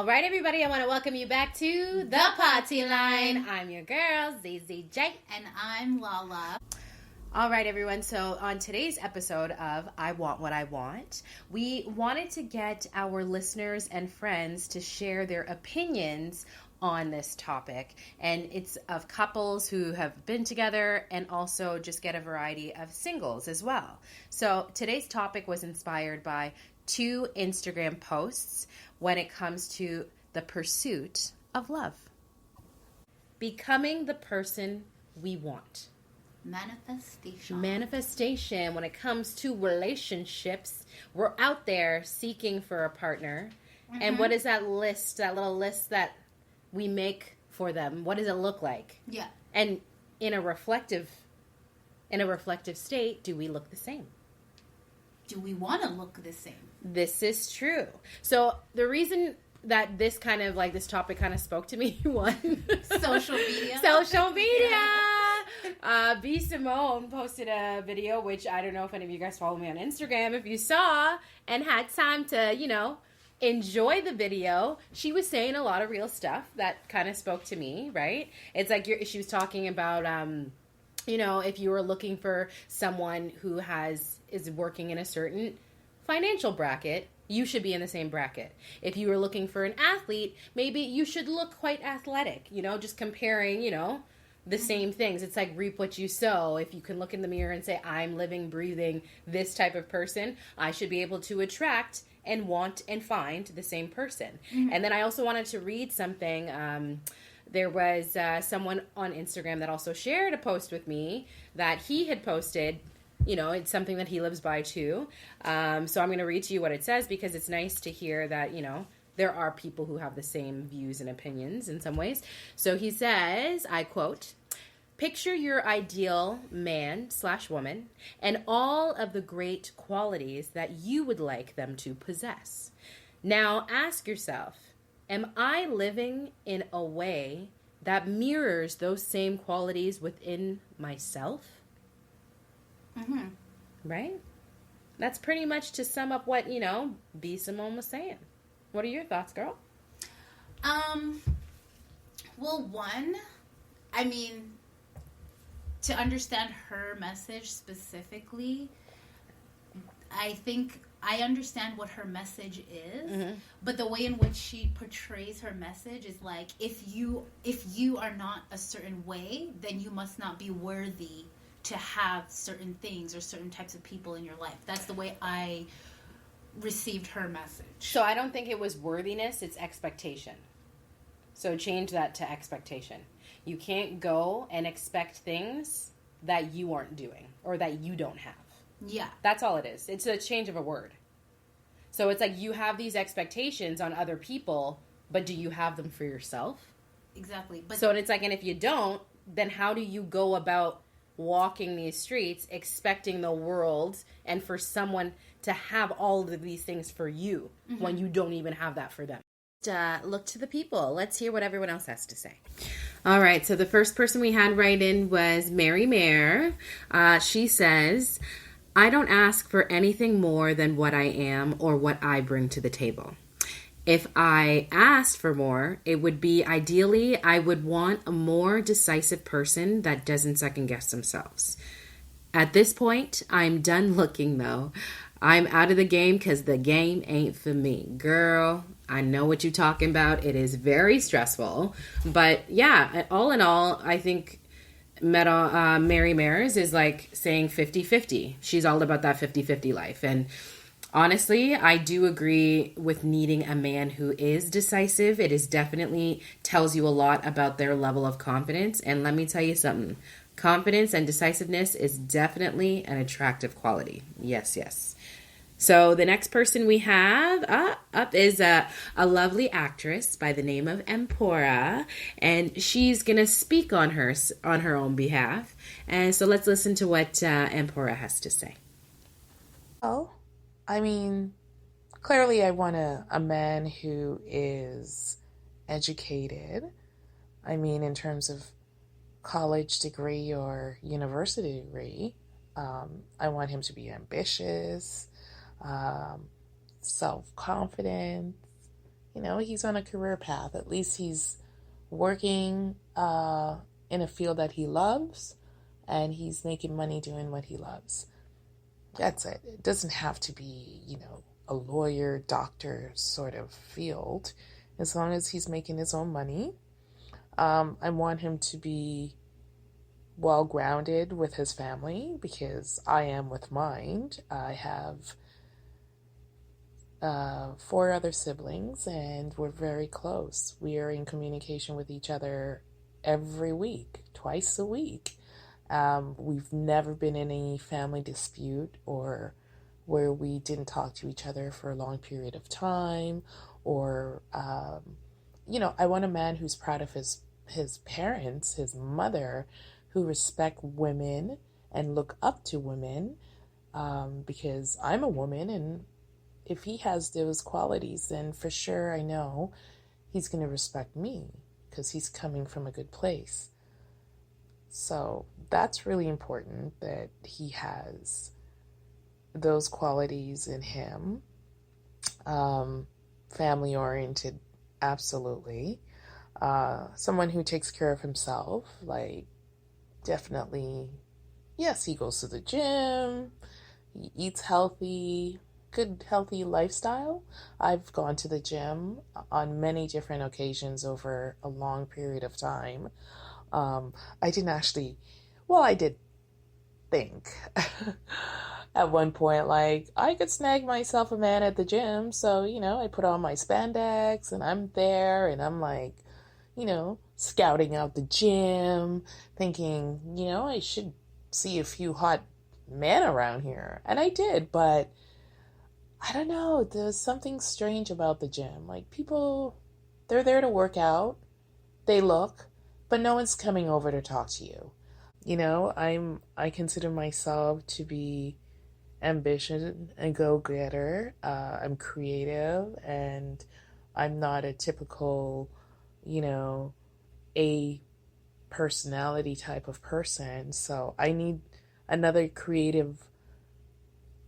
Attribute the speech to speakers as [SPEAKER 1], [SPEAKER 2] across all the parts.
[SPEAKER 1] right, everybody, I want to welcome you back to The Potty Line. I'm your girl, ZZJ.
[SPEAKER 2] And I'm Lala.
[SPEAKER 1] All right, everyone. So on today's episode of I Want What I Want, we wanted to get our listeners and friends to share their opinions on this topic. And it's of couples who have been together and also just get a variety of singles as well. So today's topic was inspired by 2 Instagram posts when it comes to the pursuit of love. Becoming the person we want. Manifestation. When it comes to relationships, we're out there seeking for a partner. Mm-hmm. And what is that list, that little list that we make for them? What does it look like?
[SPEAKER 2] Yeah.
[SPEAKER 1] And in a reflective state, do we look the same?
[SPEAKER 2] Do we want to look the same?
[SPEAKER 1] This is true. So the reason that this topic kind of spoke to me, one,
[SPEAKER 2] social media.
[SPEAKER 1] B. Simone posted a video, which I don't know if any of you guys follow me on Instagram. If you saw and had time to, enjoy the video, she was saying a lot of real stuff that kind of spoke to me, right? It's like she was talking about, if you were looking for someone who is working in a certain financial bracket, you should be in the same bracket. If you were looking for an athlete, maybe you should look quite athletic, just comparing, the same things. It's like reap what you sow. If you can look in the mirror and say, I'm living, breathing this type of person, I should be able to attract and want and find the same person. Mm-hmm. And then I also wanted to read something. There was someone on Instagram that also shared a post with me that he had posted. It's something that he lives by too. So I'm going to read to you what it says because it's nice to hear that, there are people who have the same views and opinions in some ways. So he says, I quote, "Picture your ideal man/woman and all of the great qualities that you would like them to possess. Now ask yourself, am I living in a way that mirrors those same qualities within myself?"
[SPEAKER 2] Mm-hmm.
[SPEAKER 1] Right? That's pretty much to sum up what, B. Simone was saying. What are your thoughts, girl?
[SPEAKER 2] Well, one, to understand her message specifically, I think I understand what her message is, mm-hmm. but the way in which she portrays her message is like, if you are not a certain way, then you must not be worthy to have certain things or certain types of people in your life. That's the way I received her message.
[SPEAKER 1] So I don't think it was worthiness, it's expectation. So change that to expectation. You can't go and expect things that you aren't doing or that you don't have.
[SPEAKER 2] Yeah. That's
[SPEAKER 1] all it is. It's a change of a word. So it's like you have these expectations on other people, but do you have them for yourself?
[SPEAKER 2] Exactly.
[SPEAKER 1] So it's like, and if you don't, then how do you go about walking these streets expecting the world and for someone to have all of these things for you, mm-hmm. when you don't even have that for them? Look to the people. Let's hear what everyone else has to say. All right, so the first person we had write in was Mary Mare. She says, "I don't ask for anything more than what I am or what I bring to the table. If I asked for more, it would be ideally I would want a more decisive person that doesn't second guess themselves. At this point, I'm done looking though. I'm out of the game because the game ain't for me." Girl, I know what you're talking about. It is very stressful. But yeah, all in all, I think Mary Mares is like saying 50-50. She's all about that 50-50 life. And honestly, I do agree with needing a man who is decisive. It is definitely tells you a lot about their level of confidence. And let me tell you something. Confidence and decisiveness is definitely an attractive quality. Yes, yes. So the next person we have up is a lovely actress by the name of Empora, and she's going to speak on her own behalf. And so let's listen to what Empora has to say.
[SPEAKER 3] Well, clearly I want a man who is educated. In terms of college degree or university degree. I want him to be ambitious, self-confident, he's on a career path. At least he's working in a field that he loves, and he's making money doing what he loves. That's it. It doesn't have to be, a lawyer, doctor sort of field. As long as he's making his own money. I want him to be well grounded with his family, because I am with mine. I have 4 other siblings, and we're very close. We are in communication with each other every week, twice a week. We've never been in any family dispute or where we didn't talk to each other for a long period of time, or I want a man who's proud of his parents, his mother, who respect women and look up to women, because I'm a woman, and if he has those qualities, then for sure I know he's going to respect me, because he's coming from a good place. So that's really important, that he has those qualities in him. Family oriented, absolutely. Someone who takes care of himself, like, definitely, yes, he goes to the gym, he eats healthy, good healthy lifestyle. I've gone to the gym on many different occasions over a long period of time. I didn't actually, well, I did think at one point, like, I could snag myself a man at the gym. So, I put on my spandex and I'm there, and I'm like, scouting out the gym, thinking, I should see a few hot men around here. And I did, but I don't know, there's something strange about the gym. Like, people, they're there to work out, they look, but no one's coming over to talk to you. I consider myself to be ambitious and go-getter. I'm creative, and I'm not a typical, a personality type of person. So I need another creative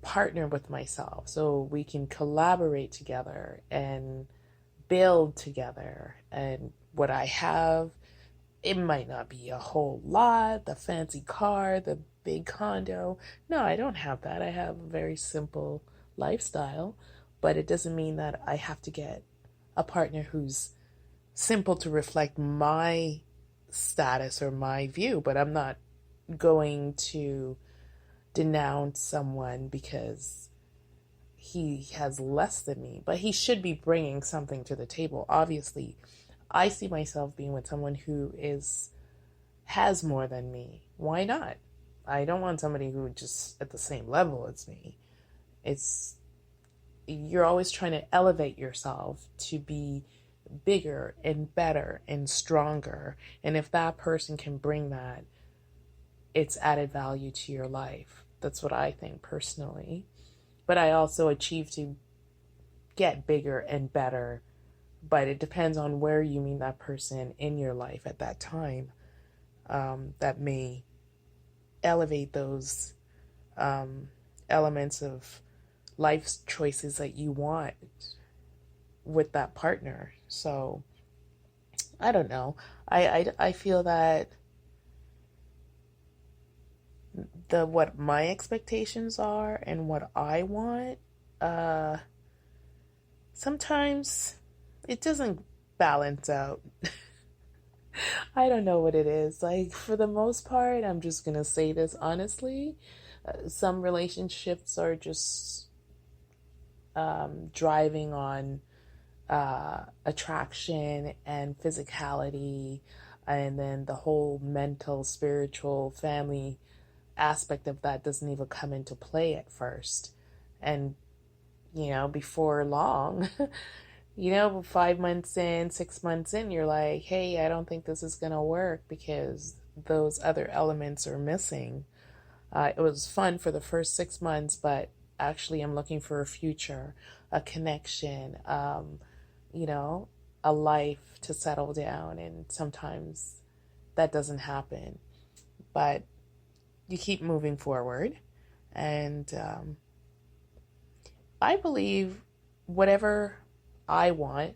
[SPEAKER 3] partner with myself so we can collaborate together and build together. And what I have, it might not be a whole lot, the fancy car, the big condo. No, I don't have that. I have a very simple lifestyle, but it doesn't mean that I have to get a partner who's simple to reflect my status or my view. But I'm not going to denounce someone because he has less than me, but he should be bringing something to the table. Obviously, I see myself being with someone who has more than me. Why not? I don't want somebody who just at the same level as me. You're always trying to elevate yourself to be bigger and better and stronger. And if that person can bring that, it's added value to your life. That's what I think personally. But I also achieve to get bigger and better. But it depends on where you meet that person in your life at that time. That may elevate those elements of life choices that you want with that partner. So I don't know. I feel that what my expectations are and what I want, sometimes it doesn't balance out. I don't know what it is. Like, for the most part, I'm just gonna say this honestly. Some relationships are just driving on attraction and physicality, and then the whole mental, spiritual, family aspect of that doesn't even come into play at first. And, before long, 5 months in, 6 months in, you're like, hey, I don't think this is going to work because those other elements are missing. It was fun for the first 6 months, but actually I'm looking for a future, a connection, a life to settle down. And sometimes that doesn't happen. But you keep moving forward. And I believe whatever I want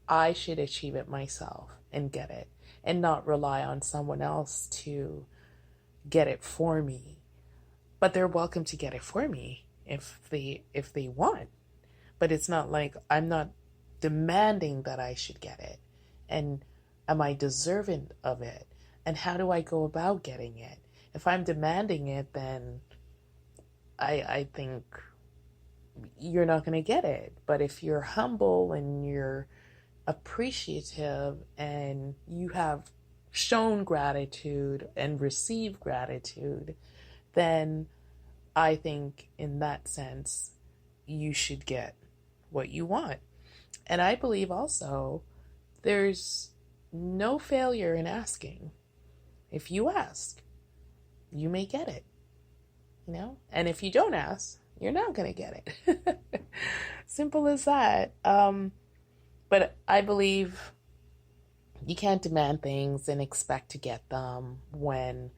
[SPEAKER 3] I should achieve it myself and get it, and not rely on someone else to get it for me. But they're welcome to get it for me if they want. But it's not like I'm not demanding that I should get it. And am I deserving of it? And how do I go about getting it? If I'm demanding it, then I think you're not going to get it. But if you're humble and you're appreciative and you have shown gratitude and received gratitude, then I think in that sense, you should get what you want. And I believe also there's no failure in asking. If you ask, you may get it, And if you don't ask, you're not going to get it. Simple as that. But I believe you can't demand things and expect to get them when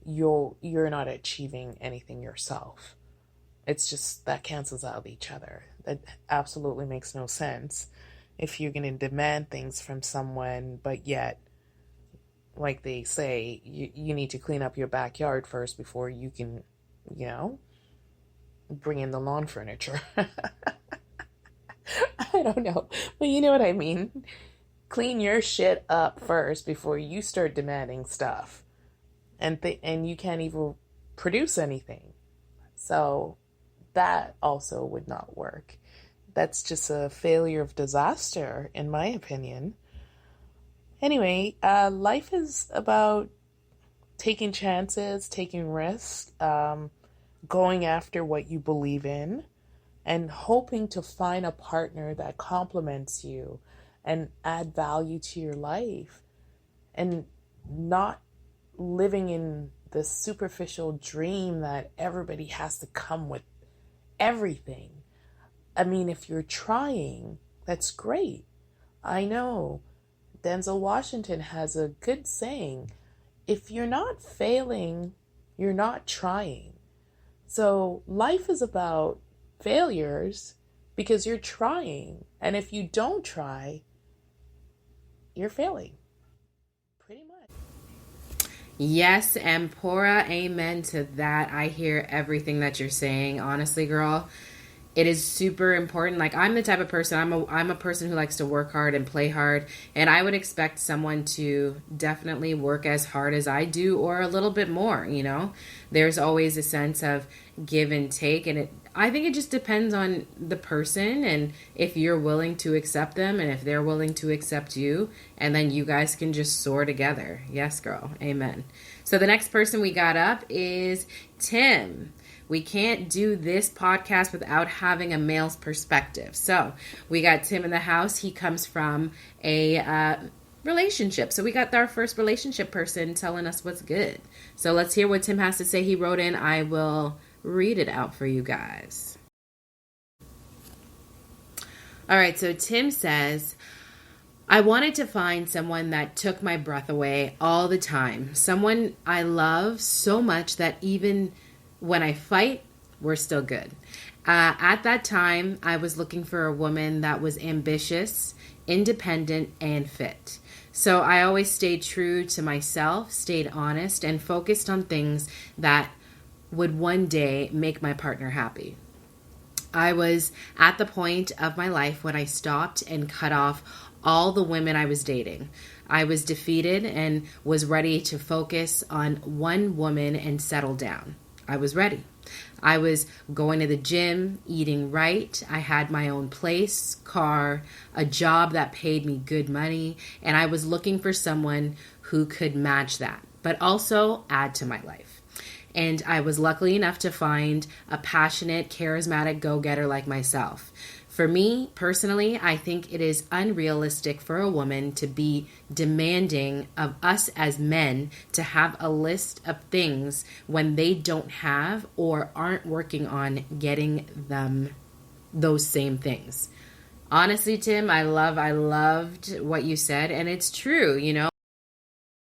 [SPEAKER 3] you're not achieving anything yourself. It's just that cancels out each other. That absolutely makes no sense. If you're going to demand things from someone, but yet, like they say, you need to clean up your backyard first before you can, bring in the lawn furniture. I don't know, but you know what I mean. Clean your shit up first before you start demanding stuff, and you can't even produce anything. So that also would not work. That's just a failure of disaster, in my opinion. Anyway, life is about taking chances, taking risks, going after what you believe in, and hoping to find a partner that complements you and add value to your life, and not living in the superficial dream that everybody has to come with everything. I mean, if you're trying, that's great. I know Denzel Washington has a good saying, if you're not failing, you're not trying. So life is about failures because you're trying. And if you don't try, you're failing. Pretty much.
[SPEAKER 1] Yes, Ampora, amen to that. I hear everything that you're saying. Honestly, girl, it is super important. Like, I'm the type of person, I'm a person who likes to work hard and play hard, and I would expect someone to definitely work as hard as I do or a little bit more, There's always a sense of give and take, and I think it just depends on the person and if you're willing to accept them and if they're willing to accept you, and then you guys can just soar together. Yes, girl. Amen. So the next person we got up is Tim. We can't do this podcast without having a male's perspective. So we got Tim in the house. He comes from a relationship. So we got our first relationship person telling us what's good. So let's hear what Tim has to say. He wrote in. I will read it out for you guys. All right. So Tim says, I wanted to find someone that took my breath away all the time. Someone I love so much that even when I fight, we're still good. At that time, I was looking for a woman that was ambitious, independent, and fit. So I always stayed true to myself, stayed honest, and focused on things that would one day make my partner happy. I was at the point of my life when I stopped and cut off all the women I was dating. I was defeated and was ready to focus on one woman and settle down. I was ready. I was going to the gym, eating right. I had my own place, car, a job that paid me good money, and I was looking for someone who could match that, but also add to my life. And I was lucky enough to find a passionate, charismatic go-getter like myself. For me, personally, I think it is unrealistic for a woman to be demanding of us as men to have a list of things when they don't have or aren't working on getting them those same things. Honestly, Tim, I loved what you said, and it's true,